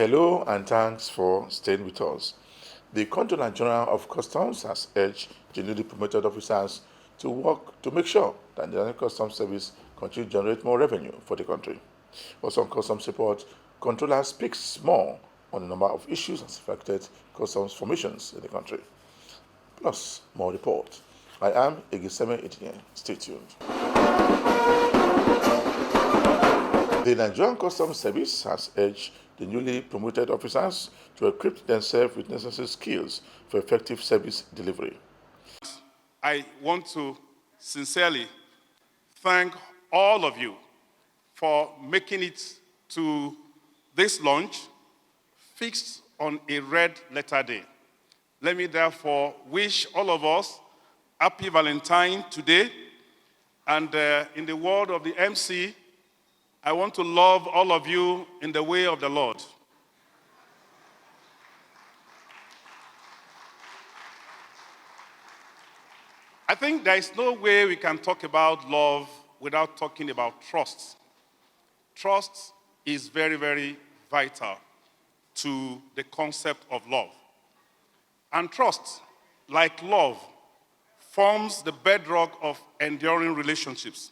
Hello and thanks for staying with us. The Controller General of Customs has urged the newly promoted officers to work to make sure that the Customs Service continues to generate more revenue for the country. Also on Customs report, Controller speaks more on the number of issues that affected customs formations in the country. Plus, more report. I am Egiseme Etienne. Stay tuned. The Nigerian Customs Service has urged the newly promoted officers to equip themselves with necessary skills for effective service delivery. I want to sincerely thank all of you for making it to this launch fixed on a red letter day. Let me therefore wish all of us happy Valentine today. And in the word of the MC, I want to love all of you in the way of the Lord. I think there is no way we can talk about love without talking about trust. Trust is very, very vital to the concept of love. And trust, like love, forms the bedrock of enduring relationships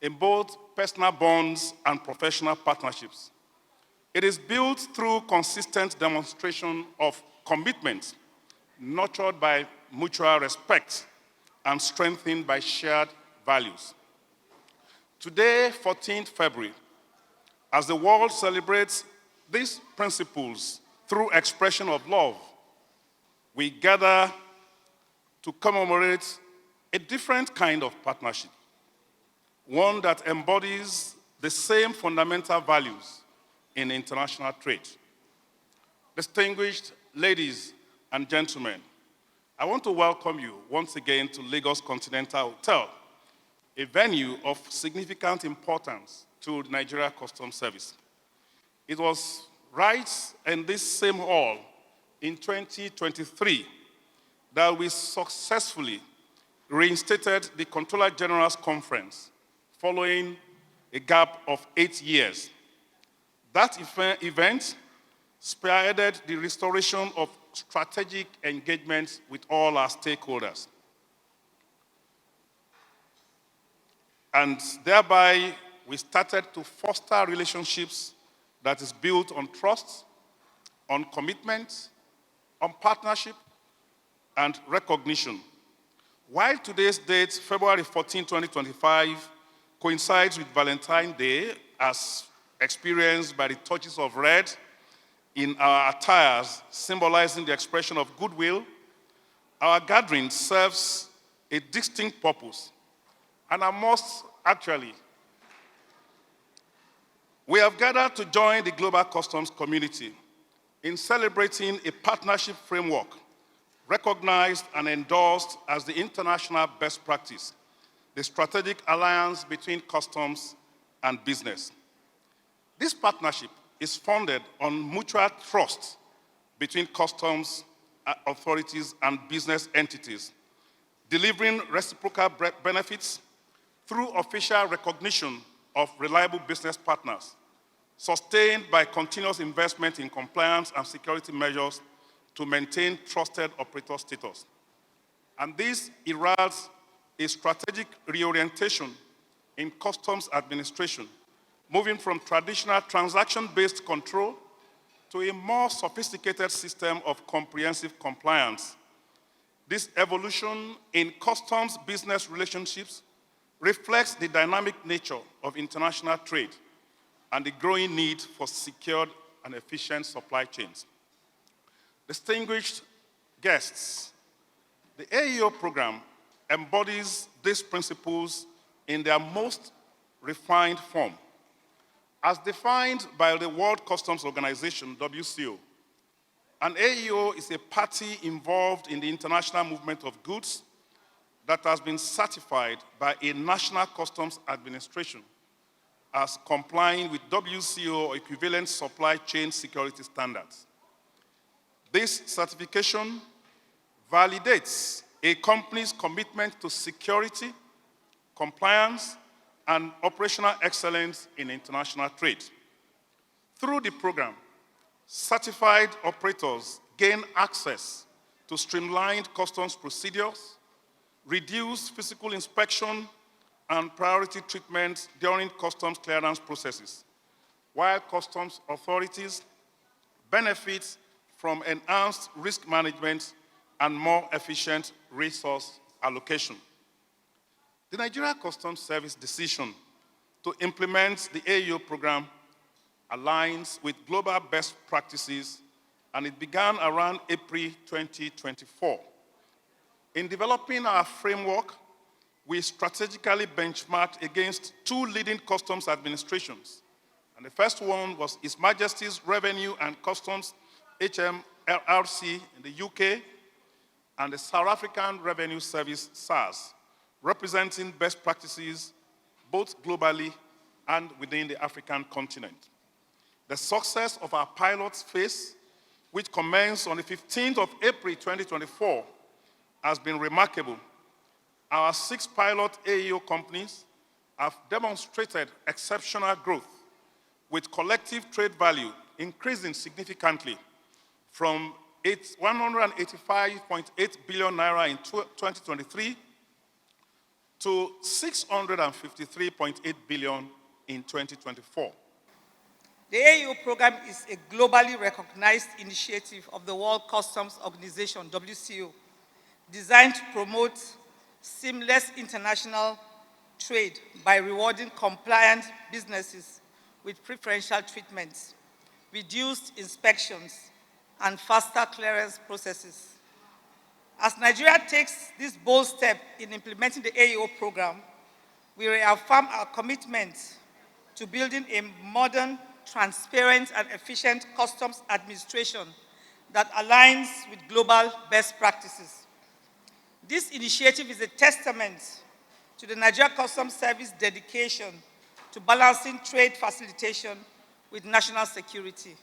in both personal bonds and professional partnerships. It is built through consistent demonstration of commitment, nurtured by mutual respect and strengthened by shared values. Today, 14th February, as the world celebrates these principles through expression of love, we gather to commemorate a different kind of partnership, one that embodies the same fundamental values in international trade. Distinguished ladies and gentlemen, I want to welcome you once again to Lagos Continental Hotel, a venue of significant importance to the Nigeria Customs Service. It was right in this same hall in 2023 that we successfully reinstated the Controller General's Conference following a gap of 8 years. That event spearheaded the restoration of strategic engagement with all our stakeholders. And thereby, we started to foster relationships that is built on trust, on commitment, on partnership, and recognition. While today's date, February 14, 2025, coincides with Valentine's Day, as experienced by the touches of red in our attires, symbolizing the expression of goodwill, our gathering serves a distinct purpose. And I must actually, we have gathered to join the global customs community in celebrating a partnership framework recognized and endorsed as the international best practice, the strategic alliance between customs and business. This partnership is founded on mutual trust between customs authorities and business entities, delivering reciprocal benefits through official recognition of reliable business partners, sustained by continuous investment in compliance and security measures to maintain trusted operator status. And this heralds a strategic reorientation in customs administration, moving from traditional transaction-based control to a more sophisticated system of comprehensive compliance. This evolution in customs business relationships reflects the dynamic nature of international trade and the growing need for secured and efficient supply chains. Distinguished guests, the AEO program embodies these principles in their most refined form. As defined by the World Customs Organization, WCO, an AEO is a party involved in the international movement of goods that has been certified by a national customs administration as complying with WCO or equivalent supply chain security standards. This certification validates a company's commitment to security, compliance, and operational excellence in international trade. Through the program, Certified operators gain access to streamlined customs procedures, reduced physical inspection, and priority treatment during customs clearance processes, while customs authorities benefit from enhanced risk management and more efficient resource allocation. The Nigeria Customs Service decision to implement the AEO program aligns with global best practices, and it began around April 2024. In developing our framework, we strategically benchmarked against two leading customs administrations. And the first one was His Majesty's Revenue and Customs, HMRC in the UK, and the South African Revenue Service, SARS, representing best practices both globally and within the African continent. The success of our pilot phase, which commenced on the 15th of April 2024, has been remarkable. Our 6 pilot AEO companies have demonstrated exceptional growth, with collective trade value increasing significantly from 185.8 billion naira in 2023 to 653.8 billion in 2024. The AEO program is a globally recognized initiative of the World Customs Organization, WCO, designed to promote seamless international trade by rewarding compliant businesses with preferential treatments, reduced inspections, and faster clearance processes. As Nigeria takes this bold step in implementing the AEO program, we reaffirm our commitment to building a modern, transparent, and efficient customs administration that aligns with global best practices. This initiative is a testament to the Nigeria Customs Service dedication to balancing trade facilitation with national security.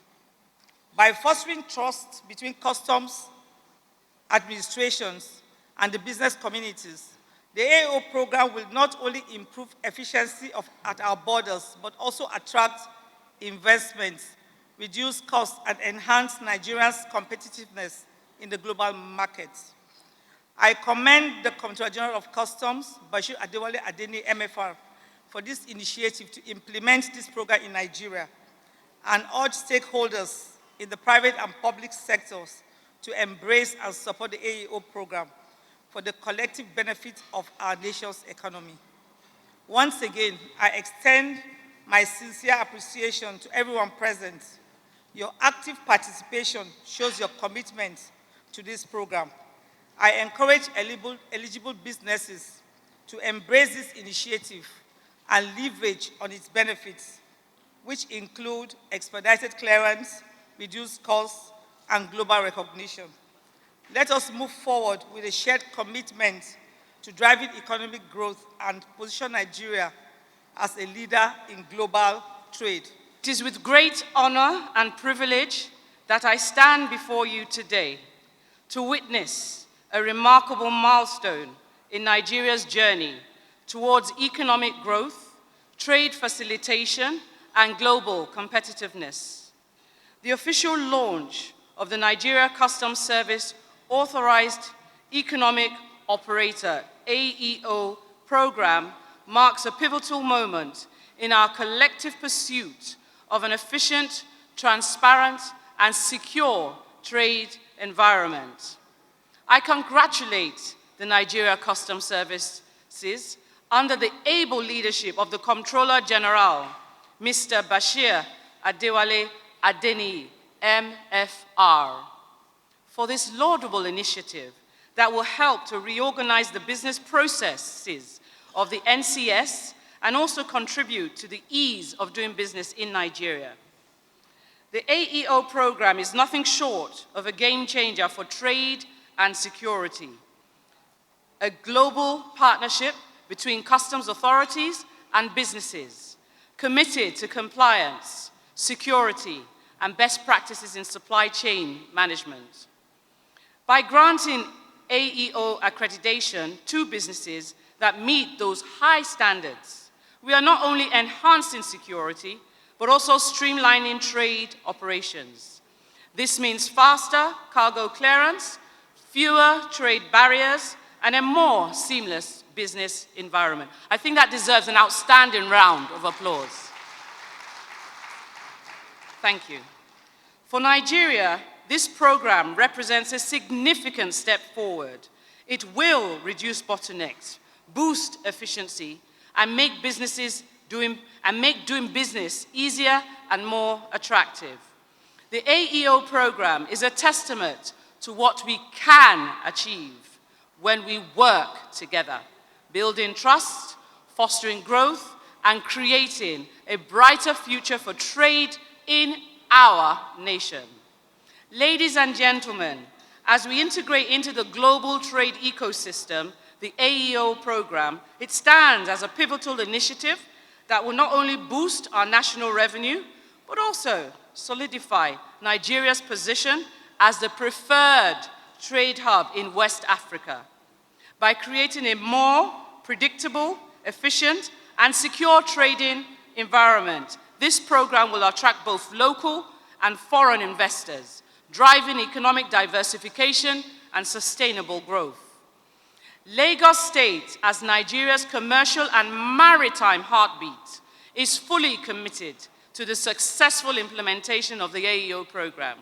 By fostering trust between customs administrations and the business communities, the AEO program will not only improve efficiency at our borders, but also attract investments, reduce costs, and enhance Nigeria's competitiveness in the global markets. I commend the Comptroller General of Customs, Bashir Adewale Adeni, MFR, for this initiative to implement this program in Nigeria, and urge stakeholders in the private and public sectors to embrace and support the AEO program for the collective benefit of our nation's economy. Once again, I extend my sincere appreciation to everyone present. Your active participation shows your commitment to this program. I encourage eligible businesses to embrace this initiative and leverage on its benefits, which include expedited clearance, reduced costs, and global recognition. Let us move forward with a shared commitment to driving economic growth and position Nigeria as a leader in global trade. It is with great honor and privilege that I stand before you today to witness a remarkable milestone in Nigeria's journey towards economic growth, trade facilitation, and global competitiveness. The official launch of the Nigeria Customs Service Authorized Economic Operator, AEO, program marks a pivotal moment in our collective pursuit of an efficient, transparent, and secure trade environment. I congratulate the Nigeria Customs Services under the able leadership of the Comptroller General, Mr. Bashir Adewale Adeni, MFR, for this laudable initiative that will help to reorganize the business processes of the NCS and also contribute to the ease of doing business in Nigeria. The AEO program is nothing short of a game changer for trade and security. A global partnership between customs authorities and businesses committed to compliance, security, and best practices in supply chain management. By granting AEO accreditation to businesses that meet those high standards, we are not only enhancing security, but also streamlining trade operations. This means faster cargo clearance, fewer trade barriers, and a more seamless business environment. I think that deserves an outstanding round of applause. Thank you. For Nigeria, this program represents a significant step forward. It will reduce bottlenecks, boost efficiency, and make doing business easier and more attractive. The AEO program is a testament to what we can achieve when we work together, building trust, fostering growth, and creating a brighter future for trade in our nation. Ladies and gentlemen, as we integrate into the global trade ecosystem, the AEO program, it stands as a pivotal initiative that will not only boost our national revenue, but also solidify Nigeria's position as the preferred trade hub in West Africa. By creating a more predictable, efficient, and secure trading environment, this program will attract both local and foreign investors, driving economic diversification and sustainable growth. Lagos State, as Nigeria's commercial and maritime heartbeat, is fully committed to the successful implementation of the AEO program.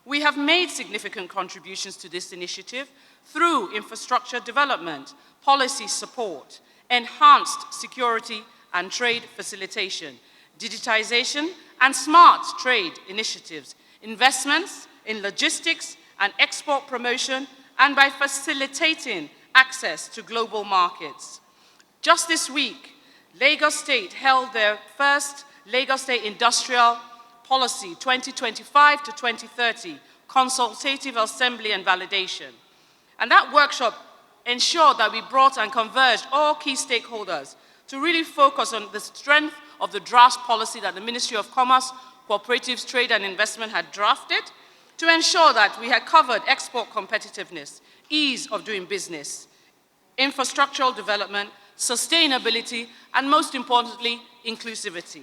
We have made significant contributions to this initiative through infrastructure development, policy support, enhanced security and trade facilitation, digitization and smart trade initiatives, investments in logistics and export promotion, and by facilitating access to global markets. Just this week, Lagos State held their first Lagos State Industrial Policy 2025 to 2030 consultative assembly and validation. And that workshop ensured that we brought and converged all key stakeholders to really focus on the strength of the draft policy that the Ministry of Commerce, Cooperatives, Trade and Investment had drafted to ensure that we had covered export competitiveness, ease of doing business, infrastructural development, sustainability, and most importantly, inclusivity.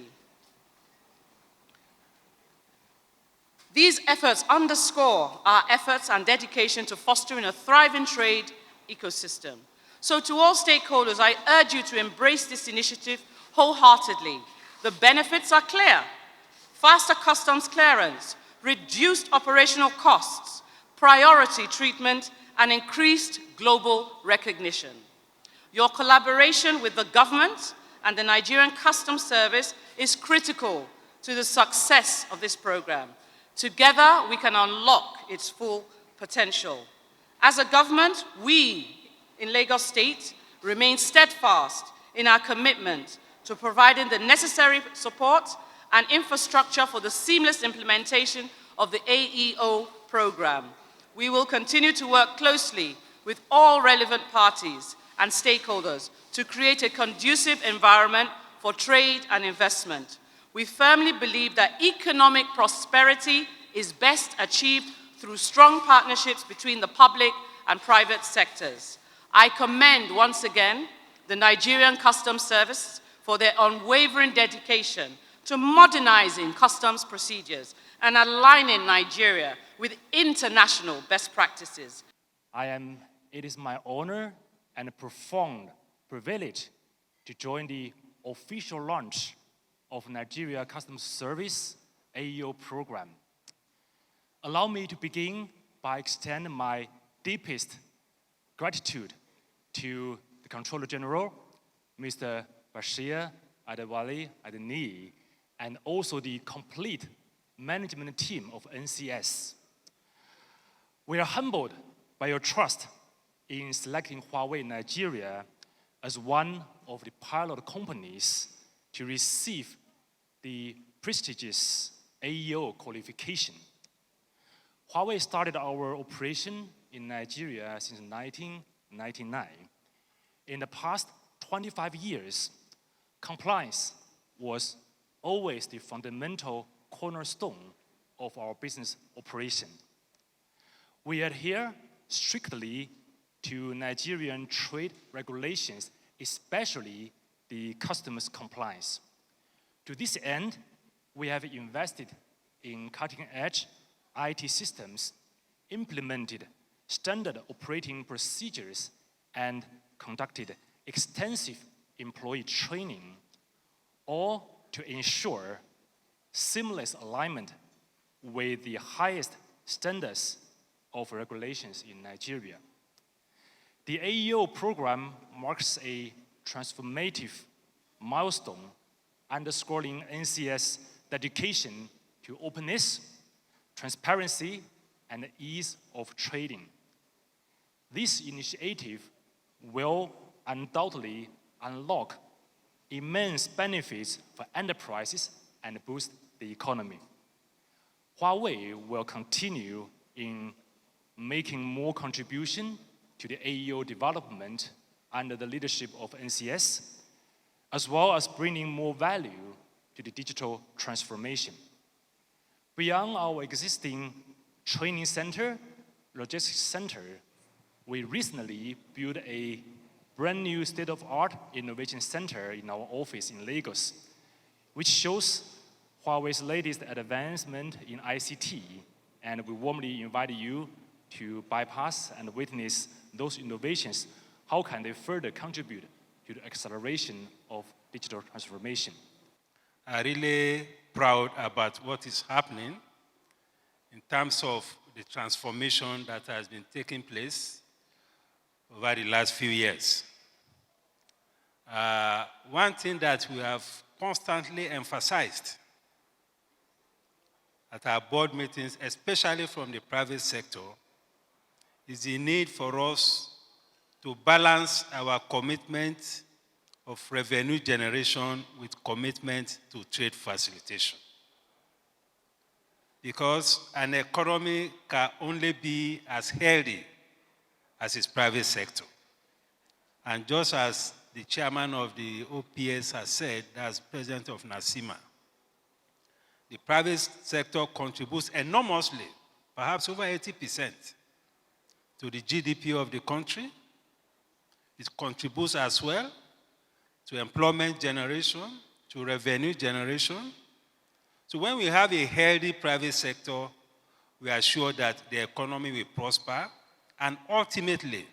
These efforts underscore our efforts and dedication to fostering a thriving trade ecosystem. So to all stakeholders, I urge you to embrace this initiative wholeheartedly. The benefits are clear: faster customs clearance, reduced operational costs, priority treatment, and increased global recognition. Your collaboration with the government and the Nigerian Customs Service is critical to the success of this program. Together, we can unlock its full potential. As a government, we in Lagos State remain steadfast in our commitment to providing the necessary support and infrastructure for the seamless implementation of the AEO program. We will continue to work closely with all relevant parties and stakeholders to create a conducive environment for trade and investment. We firmly believe that economic prosperity is best achieved through strong partnerships between the public and private sectors. I commend once again the Nigerian Customs Service for their unwavering dedication to modernizing customs procedures and aligning Nigeria with international best practices. It is my honor and a profound privilege to join the official launch of Nigeria Customs Service AEO program. Allow me to begin by extending my deepest gratitude to the Controller General, Mr. Bashir Adewale Adeniyi, and also the complete management team of NCS. We are humbled by your trust in selecting Huawei Nigeria as one of the pilot companies to receive the prestigious AEO qualification. Huawei started our operation in Nigeria since 1999. In the past 25 years, compliance was always the fundamental cornerstone of our business operation. We adhere strictly to Nigerian trade regulations, especially the customs compliance. To this end, we have invested in cutting-edge IT systems, implemented standard operating procedures, and conducted extensive employee training, all to ensure seamless alignment with the highest standards of regulations in Nigeria. The AEO program marks a transformative milestone, underscoring NCS dedication to openness, transparency, and ease of trading. This initiative will undoubtedly unlock immense benefits for enterprises and boost the economy. Huawei will continue in making more contribution to the AEO development under the leadership of NCS, as well as bringing more value to the digital transformation. Beyond our existing training center, logistics center, we recently built a brand new state-of-art innovation center in our office in Lagos, which shows Huawei's latest advancement in ICT, and we warmly invite you to bypass and witness those innovations. How can they further contribute to the acceleration of digital transformation? I'm really proud about what is happening in terms of the transformation that has been taking place over the last few years. One thing that we have constantly emphasized at our board meetings, especially from the private sector, is the need for us to balance our commitment of revenue generation with commitment to trade facilitation. Because an economy can only be as healthy as its private sector. And just as the chairman of the OPS has said, that's president of NASIMA, the private sector contributes enormously, perhaps over 80%, to the GDP of the country. It contributes as well to employment generation, to revenue generation. So when we have a healthy private sector, we are sure that the economy will prosper and ultimately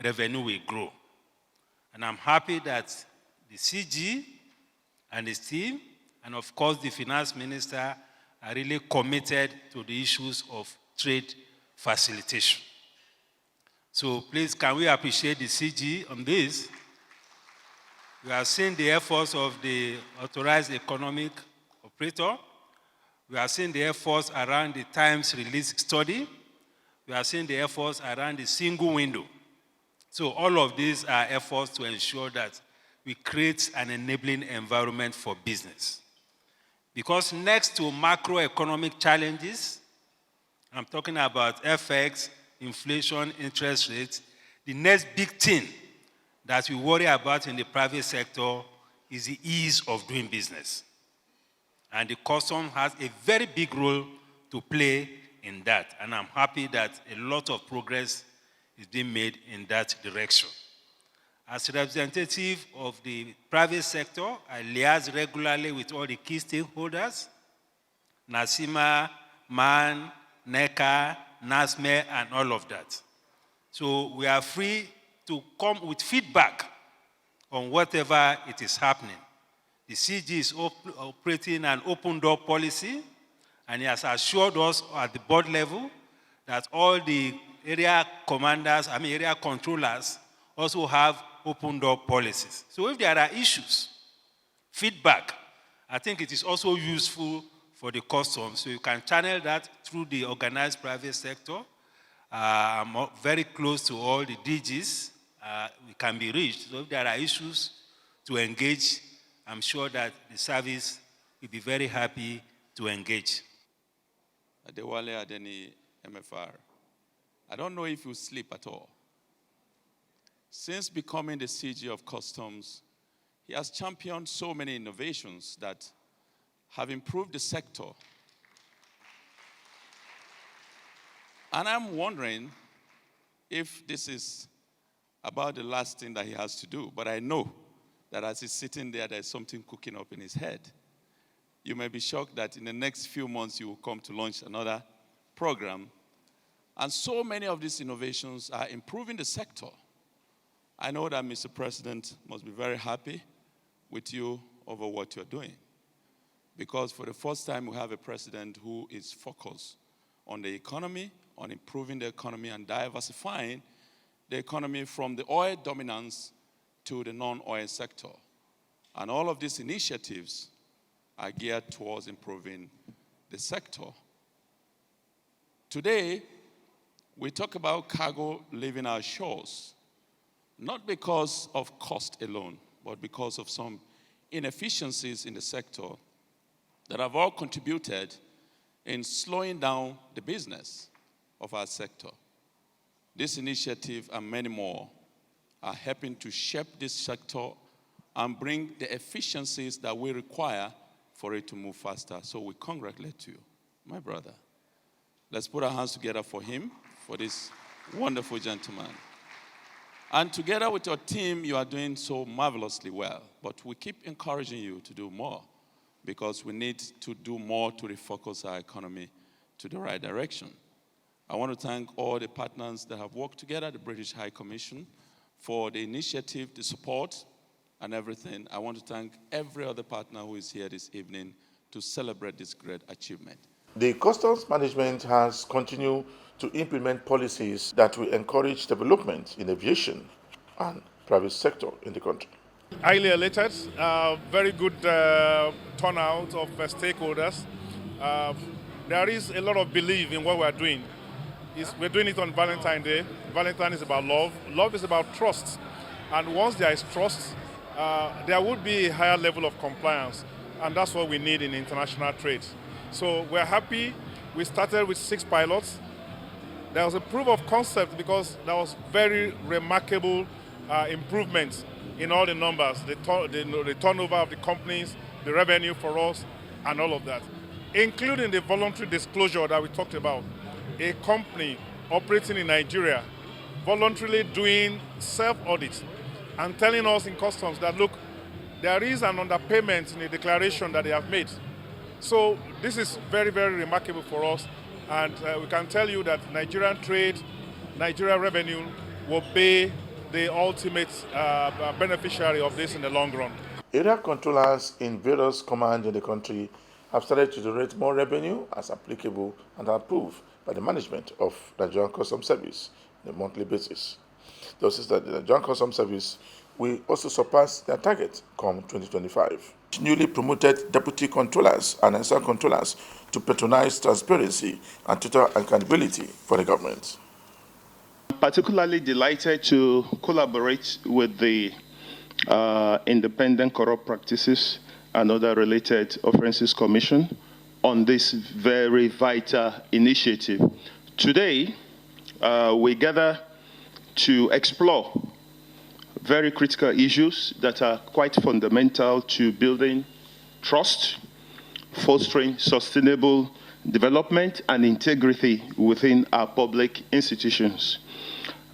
revenue will grow. And I'm happy that the CG and his team, and of course the finance minister, are really committed to the issues of trade facilitation. So please, can we appreciate the CG on this? We have seen the efforts of the authorized economic operator. We have seen the efforts around the Times release study. We have seen the efforts around the single window. So all of these are efforts to ensure that we create an enabling environment for business. Because next to macroeconomic challenges, I'm talking about FX, inflation, interest rates, the next big thing that we worry about in the private sector is the ease of doing business. And the custom has a very big role to play in that. And I'm happy that a lot of progress is being made in that direction. As representative of the private sector, I liaise regularly with all the key stakeholders, NASIMA, MAN, NECA, NASME, and all of that. So we are free to come with feedback on whatever it is happening. The CG is operating an open door policy, and he has assured us at the board level that all the area controllers also have open door policies. So if there are issues, feedback, I think it is also useful for the customs. So you can channel that through the organized private sector. I'm very close to all the DGs. We can be reached. So if there are issues to engage, I'm sure that the service will be very happy to engage. Adewale Adeni, MFR. I don't know if you sleep at all. Since becoming the CG of Customs, he has championed so many innovations that have improved the sector. And I'm wondering if this is about the last thing that he has to do, but I know that as he's sitting there, there's something cooking up in his head. You may be shocked that in the next few months you will come to launch another program. And so many of these innovations are improving the sector. I know that Mr. President must be very happy with you over what you're doing. Because for the first time, we have a president who is focused on the economy, on improving the economy and diversifying the economy from the oil dominance to the non-oil sector. And all of these initiatives are geared towards improving the sector. Today, we talk about cargo leaving our shores, not because of cost alone, but because of some inefficiencies in the sector that have all contributed in slowing down the business of our sector. This initiative and many more are helping to shape this sector and bring the efficiencies that we require for it to move faster. So we congratulate you, my brother. Let's put our hands together for him, for this wonderful gentleman. And together with your team, you are doing so marvelously well. But we keep encouraging you to do more, because we need to do more to refocus our economy to the right direction. I want to thank all the partners that have worked together, the British High Commission, for the initiative, the support, and everything. I want to thank every other partner who is here this evening to celebrate this great achievement. The customs management has continued to implement policies that will encourage development in aviation and private sector in the country. Highly elated, very good turnout of stakeholders. There is a lot of belief in what we are doing. We're doing it on Valentine's Day. Valentine is about love. Love is about trust. And once there is trust, there would be a higher level of compliance. And that's what we need in international trade. So we're happy. We started with 6 pilots. There was a proof of concept because there was very remarkable improvements in all the numbers, the turnover of the companies, the revenue for us, and all of that, including the voluntary disclosure that we talked about. A company operating in Nigeria voluntarily doing self-audit and telling us in customs that, look, there is an underpayment in the declaration that they have made. So this is very, very remarkable for us. And we can tell you that Nigerian trade, Nigerian revenue will be the ultimate beneficiary of this in the long run. Area controllers in various commands in the country have started to generate more revenue as applicable and approved by the management of Nigerian Customs Service on a monthly basis. This is that the Nigerian Customs Service will also surpass their target come 2025. Newly promoted deputy controllers and assistant controllers to patronize transparency and total accountability for the government. Particularly delighted to collaborate with the Independent Corrupt Practices and Other Related Offences Commission on this very vital initiative. Today, we gather to explore very critical issues that are quite fundamental to building trust, fostering sustainable development and integrity within our public institutions.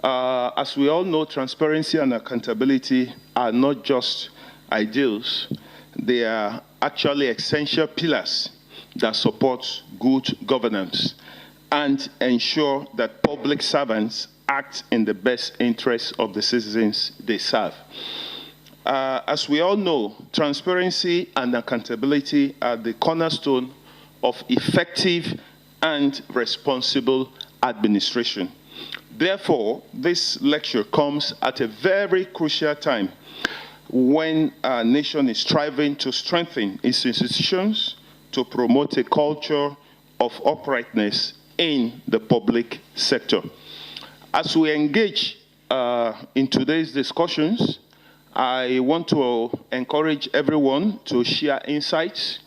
As we all know, transparency and accountability are not just ideals, they are actually essential pillars that support good governance and ensure that public servants act in the best interests of the citizens they serve. As we all know, transparency and accountability are the cornerstone of effective and responsible administration. Therefore, this lecture comes at a very crucial time when our nation is striving to strengthen its institutions to promote a culture of uprightness in the public sector. As we engage in today's discussions, I want to encourage everyone to share insights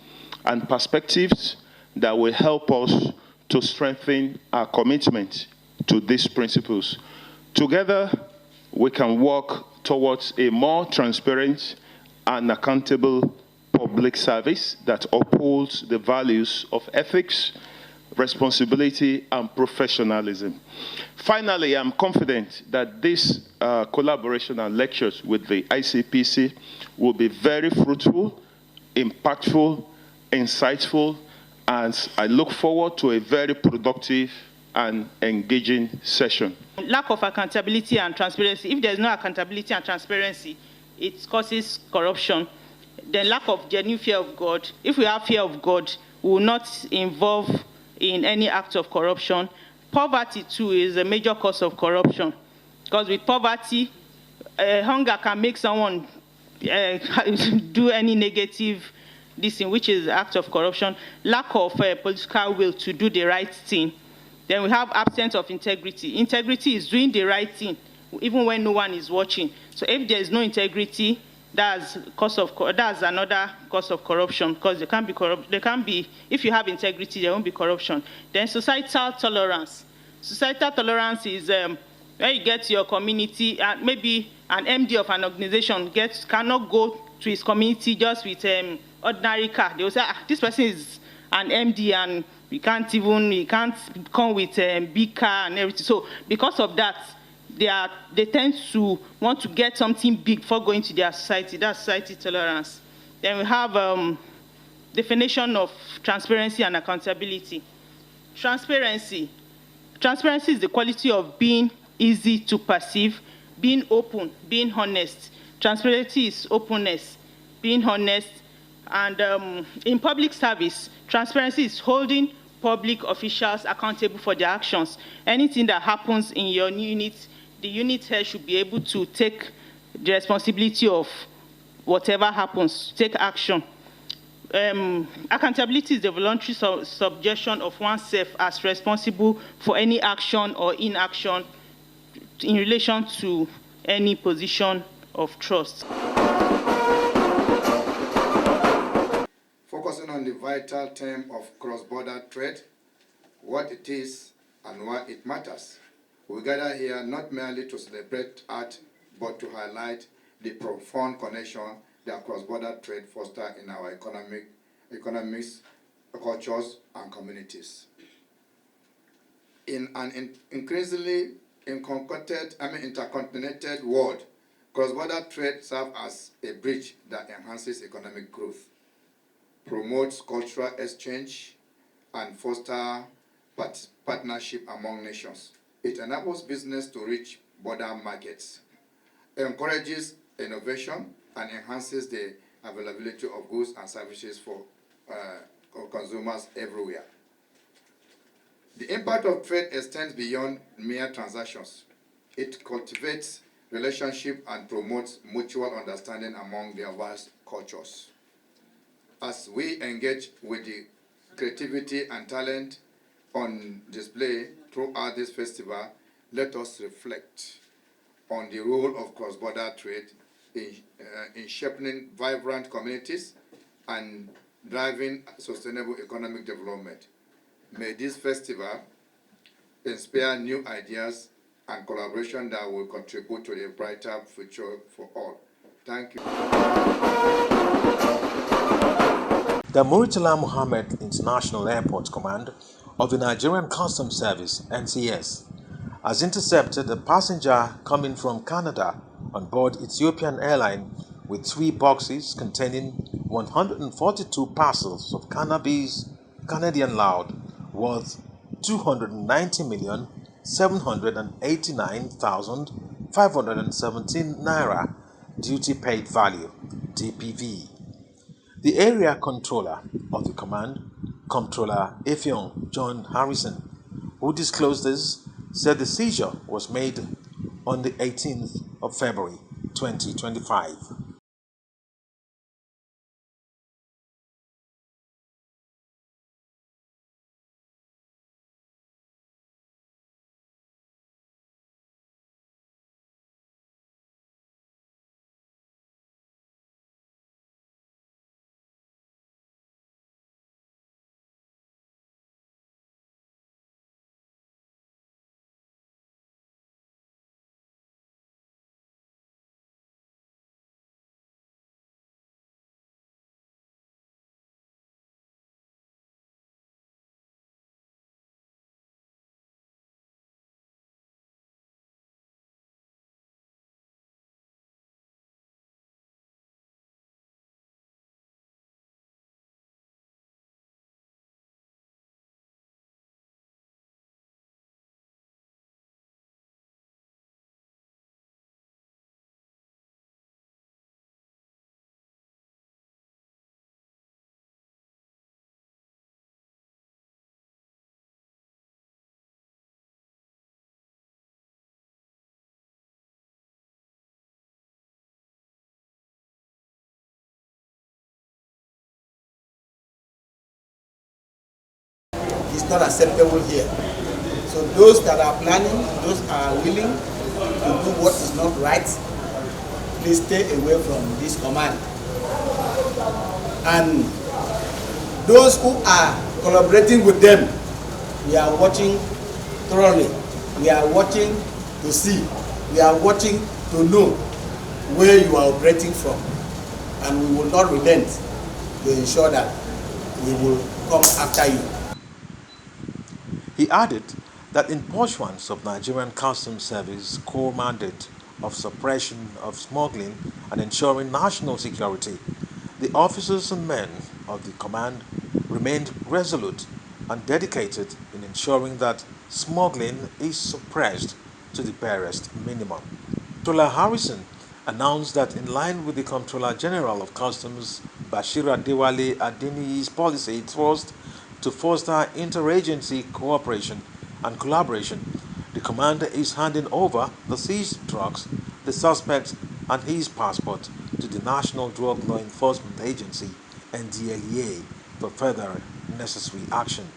and perspectives that will help us to strengthen our commitment to these principles. Together, we can work towards a more transparent and accountable public service that upholds the values of ethics, responsibility, and professionalism. Finally, I'm confident that this collaboration and lectures with the ICPC will be very fruitful, impactful, insightful, as I look forward to a very productive and engaging session. Lack of accountability and transparency. If there's no accountability and transparency, it causes corruption. Then lack of genuine fear of God. If we have fear of God, we will not involve in any act of corruption. Poverty too is a major cause of corruption, because with poverty, hunger can make someone do any negative this thing, which is act of corruption. Lack of political will to do the right thing. Then we have absence of integrity. Integrity is doing the right thing even when no one is watching. So if there is no integrity, that's another cause of corruption, because there can be if you have integrity, there won't be corruption. Then societal tolerance. Societal tolerance is when you get to your community, and maybe an MD of an organization cannot go to his community just with ordinary car. They will say, this person is an MD and he can't come with big car and everything. So because of that, they tend to want to get something big before going to their society. That's society tolerance. Then we have definition of transparency and accountability. Transparency is the quality of being easy to perceive, being open, being honest. Transparency is openness, being honest. And in public service, transparency is holding public officials accountable for their actions. Anything that happens in your unit, the unit head should be able to take the responsibility of whatever happens, take action. Accountability is the voluntary subjection of oneself as responsible for any action or inaction in relation to any position of trust. Focusing on the vital theme of cross-border trade, what it is and why it matters. We gather here not merely to celebrate art, but to highlight the profound connection that cross-border trade fosters in our economies, cultures, and communities. In an increasingly intercontinental world, cross-border trade serves as a bridge that enhances economic growth, promotes cultural exchange, and fosters partnership among nations. It enables business to reach border markets, encourages innovation, and enhances the availability of goods and services for consumers everywhere. The impact of trade extends beyond mere transactions. It cultivates relationships and promotes mutual understanding among diverse cultures. As we engage with the creativity and talent on display throughout this festival, let us reflect on the role of cross-border trade in shaping vibrant communities and driving sustainable economic development. May this festival inspire new ideas and collaboration that will contribute to a brighter future for all. Thank you. The Muritala Mohammed International Airport Command of the Nigerian Customs Service, NCS, has intercepted a passenger coming from Canada on board Ethiopian Airline with 3 boxes containing 142 parcels of cannabis Canadian loud worth 290,789,517 naira duty paid value DPV. The area controller of the command, Comptroller Effiong John Harrison, who disclosed this, said the seizure was made on the 18th of February 2025. not acceptable here. So those that are planning, those are willing to do what is not right, please stay away from this command. And those who are collaborating with them, we are watching thoroughly. We are watching to see. We are watching to know where you are operating from. And we will not relent to ensure that we will come after you. He added that in pursuance of Nigerian Customs Service core mandate of suppression of smuggling and ensuring national security, the officers and men of the command remained resolute and dedicated in ensuring that smuggling is suppressed to the barest minimum. Comptroller Harrison announced that in line with the Comptroller General of Customs Bashir Adewale Adeniyi's policy, it was to foster interagency cooperation and collaboration. The commander is handing over the seized drugs, the suspect, and his passport to the National Drug Law Enforcement Agency (NDLEA) for further necessary action.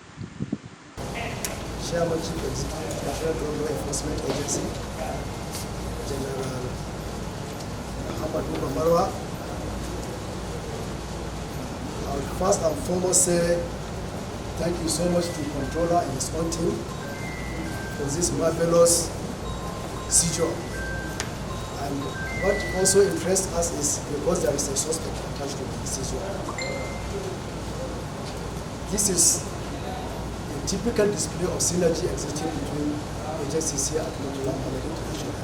Chairman Chief Executive National Drug Law Enforcement Agency, General Muhammad Marwa. I would first and foremost say thank you so much to the controller and his own team for this marvelous seizure. And what also interests us is because there is a suspect attached to the seizure. This is a typical display of synergy existing between agencies here at Murtala Mohammed International.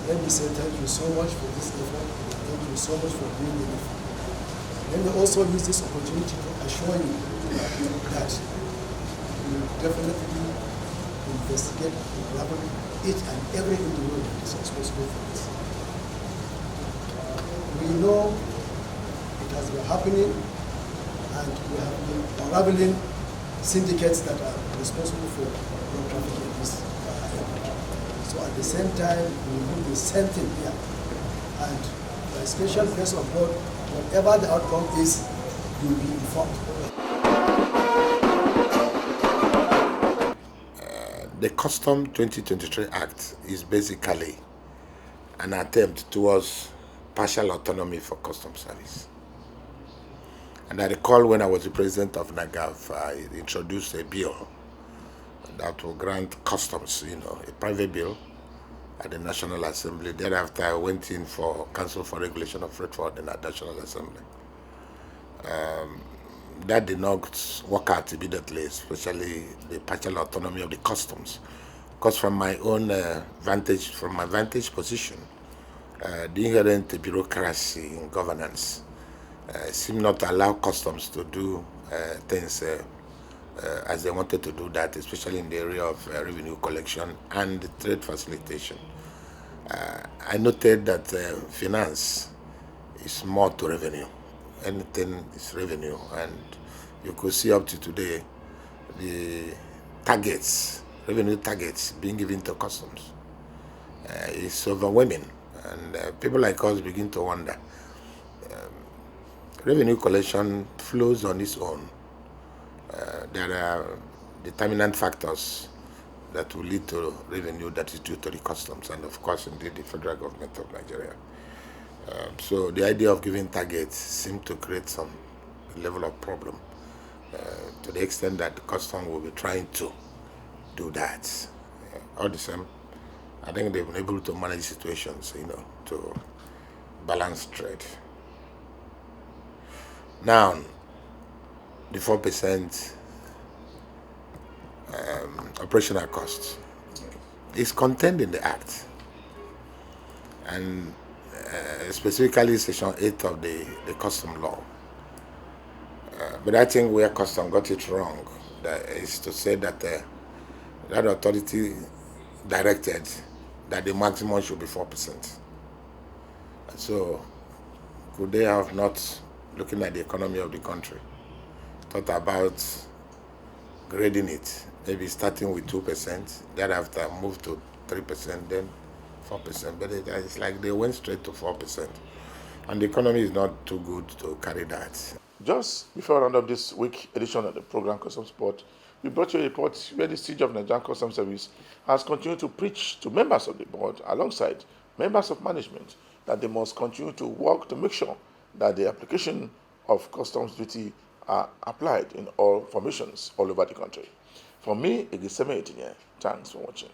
Let me say thank you so much for this effort. Thank you so much for doing the effort. Let me also use this opportunity to assure you that we will definitely investigate and collaborate each and every individual that is responsible for this. We know it has been happening, and we have been unraveling syndicates that are responsible for drug trafficking in this area. So at the same time, we will do the same thing here. And by special grace of God, whatever the outcome is, you will be informed. The Custom 2023 Act is basically an attempt towards partial autonomy for customs service. And I recall when I was the president of NAGAV, I introduced a bill that will grant customs, a private bill at the National Assembly. Thereafter, I went in for Council for Regulation of Freight Forwarding in the National Assembly. That did not work out immediately, especially the partial autonomy of the customs. Because from my own vantage position, the inherent bureaucracy in governance seemed not to allow customs to do things as they wanted to do that, especially in the area of revenue collection and trade facilitation. I noted that finance is more to revenue. Anything is revenue, and you could see up to today the targets, revenue targets being given to customs is overwhelming, and people like us begin to wonder. Revenue collection flows on its own. There are determinant factors that will lead to revenue that is due to the customs, and of course, indeed, the federal government of Nigeria. So the idea of giving targets seemed to create some level of problem to the extent that the custom will be trying to do that. All the same, I think they've been able to manage situations, to balance trade. Now, the 4% operational costs is contained in the Act, and specifically Section 8 of the custom law. But I think where custom got it wrong is to say that that authority directed that the maximum should be 4%. And so could they have not, looking at the economy of the country, thought about grading it, maybe starting with 2%, thereafter move to 3%, then 4%, but it's like they went straight to 4%. And the economy is not too good to carry that. Just before I round up this week edition of the program Customs Report, we brought you a report where the Siege of Nigerian Customs Service has continued to preach to members of the board alongside members of management that they must continue to work to make sure that the application of customs duty are applied in all formations all over the country. For me, it is 718. Thanks for watching.